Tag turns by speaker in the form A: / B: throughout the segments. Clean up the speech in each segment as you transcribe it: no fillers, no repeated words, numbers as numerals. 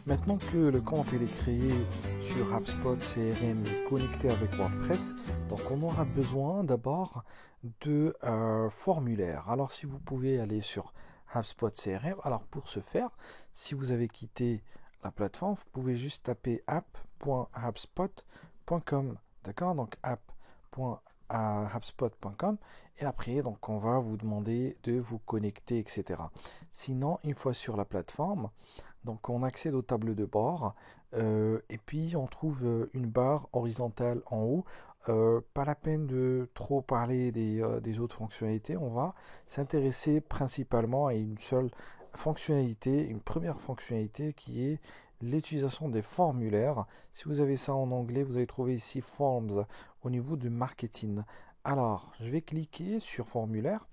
A: Maintenant que le compte est créé sur HubSpot CRM et connecté avec WordPress, donc on aura besoin d'abord de formulaires. Alors si vous pouvez aller sur HubSpot CRM, alors pour ce faire, si vous avez quitté la plateforme, vous pouvez juste taper app.hubspot.com. D'accord? Donc app.hubspot.com et après donc on va vous demander de vous connecter, etc. Sinon, une fois sur la plateforme, donc on accède au tableau de bord et puis on trouve une barre horizontale en haut. Pas la peine de trop parler des autres fonctionnalités, on va s'intéresser principalement à une seule fonctionnalité, une première fonctionnalité qui est l'utilisation des formulaires. Si vous avez ça en anglais, vous allez trouver ici Forms au niveau du marketing. Alors, je vais cliquer sur formulaire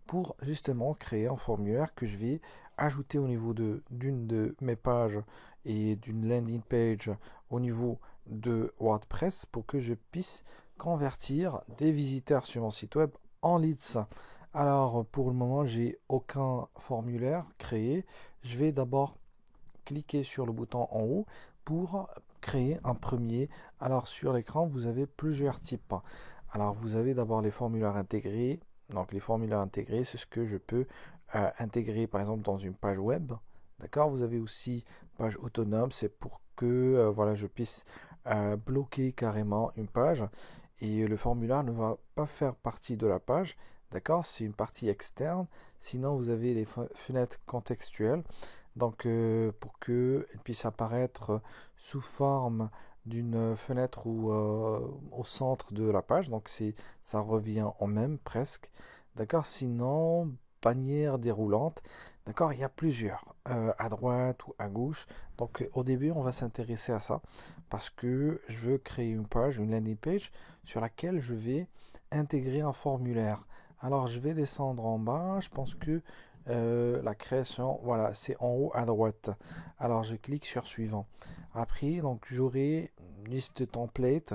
A: pour justement créer un formulaire que je vais ajouter au niveau d'une de mes pages et d'une landing page au niveau de WordPress pour que je puisse convertir des visiteurs sur mon site web en leads. Alors pour le moment, j'ai aucun formulaire créé. Je vais d'abord cliquer sur le bouton en haut pour créer un premier. Alors sur l'écran, vous avez plusieurs types. Alors vous avez d'abord les formulaires intégrés. Donc les formulaires intégrés, c'est ce que je peux intégrer par exemple dans une page web. D'accord? Vous avez aussi page autonome, c'est pour que voilà, je puisse bloquer carrément une page et le formulaire ne va pas faire partie de la page. D'accord? C'est une partie externe. Sinon, vous avez les fenêtres contextuelles. Donc, pour qu'elle puisse apparaître sous forme d'une fenêtre ou au centre de la page. Donc, ça revient en même presque. D'accord? Sinon, bannière déroulante. D'accord? Il y a plusieurs, à droite ou à gauche. Donc, au début, on va s'intéresser à ça parce que je veux créer une page, une landing page sur laquelle je vais intégrer un formulaire. Alors, je vais descendre en bas. Je pense que la création, voilà, c'est en haut à droite. Alors, je clique sur suivant. Après, donc, j'aurai une liste de templates.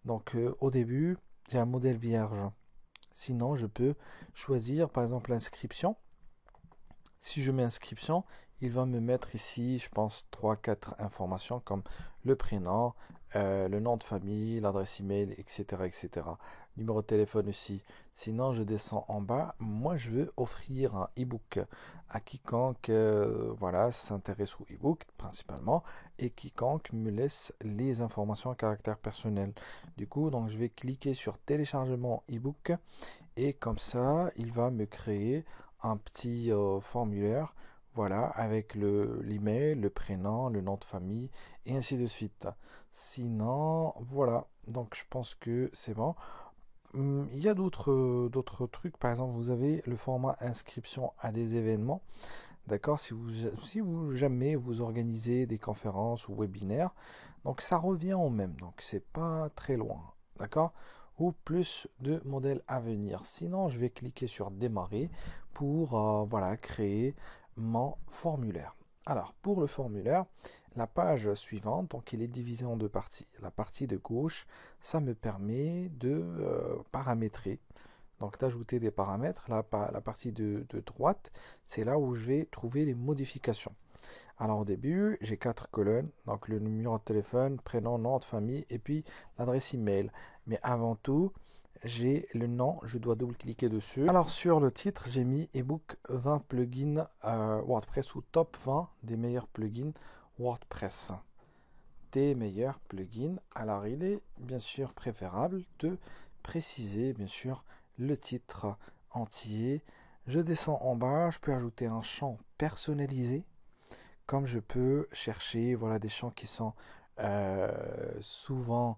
A: Donc, au début, j'ai un modèle vierge. Sinon, je peux choisir, par exemple, l'inscription. Si je mets inscription, il va me mettre ici, je pense, 3-4 informations comme le prénom, le nom de famille, l'adresse email, etc., etc. Numéro de téléphone aussi. Sinon, je descends en bas. Moi, je veux offrir un e-book à quiconque voilà, s'intéresse au e-book principalement et quiconque me laisse les informations à caractère personnel. Du coup, donc, je vais cliquer sur téléchargement e-book et comme ça, il va me créer un petit formulaire, voilà, avec l'email, le prénom, le nom de famille, et ainsi de suite. Sinon, voilà, donc je pense que c'est bon. Il y a d'autres trucs, par exemple, vous avez le format inscription à des événements. D'accord, si vous jamais vous organisez des conférences ou webinaires, donc ça revient au même, donc c'est pas très loin, d'accord? Ou plus de modèles à venir. Sinon, je vais cliquer sur démarrer pour voilà, créer mon formulaire. Alors, pour le formulaire, la page suivante, donc il est divisé en deux parties. La partie de gauche, ça me permet de paramétrer, donc d'ajouter des paramètres. La partie de droite, c'est là où je vais trouver les modifications. Alors au début, j'ai 4 colonnes, donc le numéro de téléphone, prénom, nom de famille et puis l'adresse email. Mais avant tout, j'ai le nom, je dois double-cliquer dessus. Alors sur le titre, j'ai mis ebook 20 plugins WordPress ou top 20 des meilleurs plugins WordPress. Des meilleurs plugins. Alors il est bien sûr préférable de préciser bien sûr le titre entier. Je descends en bas, je peux ajouter un champ personnalisé comme je peux chercher voilà, des champs qui sont souvent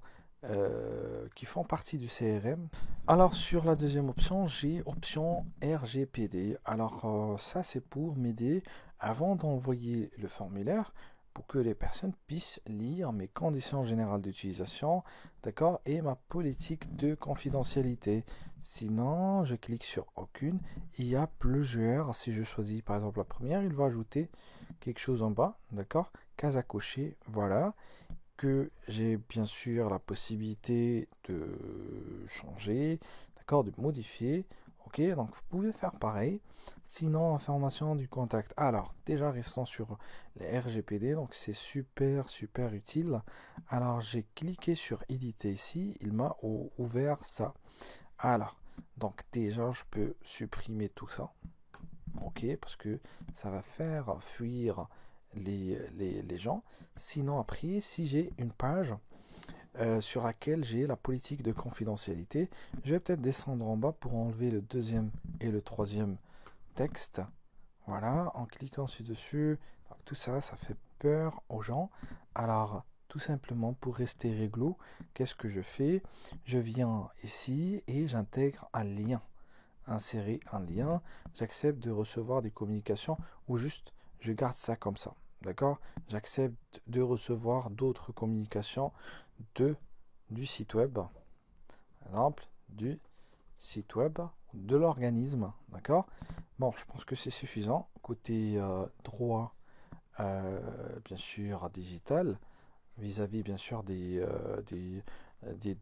A: qui font partie du CRM. Alors sur la deuxième option, j'ai option RGPD. Alors ça c'est pour m'aider avant d'envoyer le formulaire pour que les personnes puissent lire mes conditions générales d'utilisation, d'accord, et ma politique de confidentialité. Sinon, je clique sur aucune. Il y a plusieurs. Si je choisis par exemple la première, il va ajouter quelque chose en bas, d'accord, case à cocher, voilà, que j'ai bien sûr la possibilité de changer, d'accord, de modifier, Ok, donc vous pouvez faire pareil. Sinon, information du contact. Alors, déjà, restons sur les RGPD. Donc, c'est super, super utile. Alors, j'ai cliqué sur éditer ici. Il m'a ouvert ça. Alors, donc déjà, je peux supprimer tout ça. Ok, parce que ça va faire fuir les gens. Sinon, après, si j'ai une page sur laquelle j'ai la politique de confidentialité, je vais peut-être descendre en bas pour enlever le deuxième et le troisième texte. Voilà, en cliquant dessus. Donc, tout ça, ça fait peur aux gens. Alors, tout simplement, pour rester réglo, qu'est-ce que je fais? Je viens ici et j'intègre un lien. Insérer un lien. J'accepte de recevoir des communications ou juste je garde ça comme ça. D'accord? J'accepte de recevoir d'autres communications de, du site web. Par exemple, du site web de l'organisme. D'accord? Bon, je pense que c'est suffisant. Côté droit, bien sûr, digital, vis-à-vis, bien sûr, des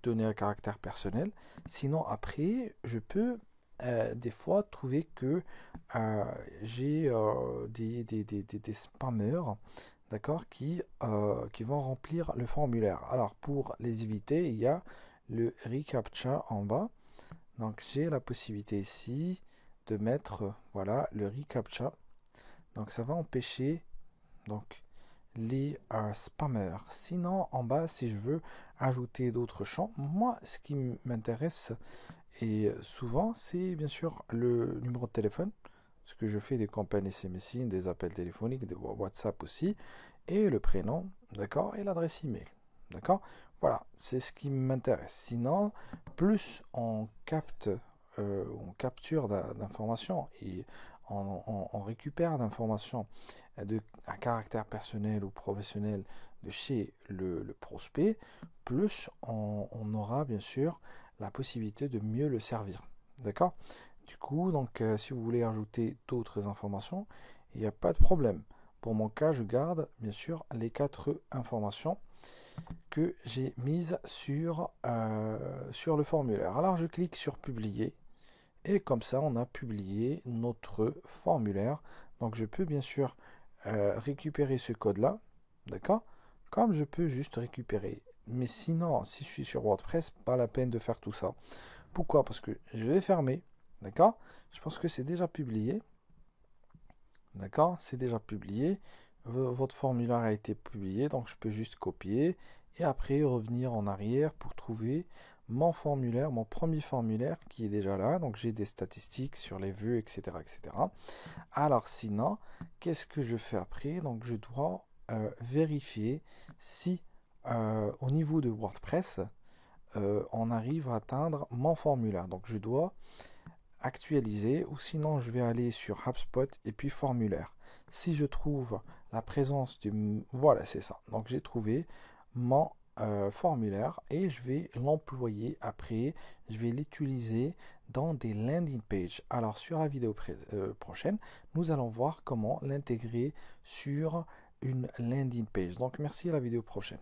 A: données à caractère personnel. Sinon, après, je peux des fois trouver que j'ai des spammers, d'accord, qui vont remplir le formulaire. Alors, pour les éviter, il y a le reCAPTCHA en bas. Donc, j'ai la possibilité ici de mettre, voilà, le reCAPTCHA. Donc, ça va empêcher donc les spammers. Sinon, en bas, si je veux ajouter d'autres champs, moi, ce qui m'intéresse et souvent, c'est bien sûr le numéro de téléphone, parce que je fais des campagnes SMS, des appels téléphoniques, des WhatsApp aussi, et le prénom, d'accord, et l'adresse email, d'accord. Voilà, c'est ce qui m'intéresse. Sinon, plus on capture d'informations et on récupère d'informations à caractère personnel ou professionnel de chez le prospect, plus on aura bien sûr la possibilité de mieux le servir. D'accord? Du coup, donc, si vous voulez ajouter d'autres informations, il n'y a pas de problème. Pour mon cas, je garde bien sûr les 4 informations que j'ai mises sur le formulaire. Alors, je clique sur publier et comme ça, on a publié notre formulaire. Donc, je peux bien sûr récupérer ce code-là, d'accord? Comme je peux juste récupérer. Mais sinon, si je suis sur WordPress, pas la peine de faire tout ça. Pourquoi? Parce que je vais fermer, d'accord? Je pense que c'est déjà publié, d'accord? C'est déjà publié. Votre formulaire a été publié, donc je peux juste copier et après revenir en arrière pour trouver mon formulaire, mon premier formulaire qui est déjà là. Donc j'ai des statistiques sur les vues, etc., etc. Alors sinon, qu'est-ce que je fais après? Donc je dois vérifier si au niveau de WordPress, on arrive à atteindre mon formulaire. Donc je dois actualiser ou sinon je vais aller sur HubSpot et puis formulaire. Si je trouve la présence du... Voilà, c'est ça. Donc j'ai trouvé mon formulaire et je vais l'employer après. Je vais l'utiliser dans des landing pages. Alors sur la vidéo prochaine, nous allons voir comment l'intégrer sur une landing page. Donc merci, à la vidéo prochaine.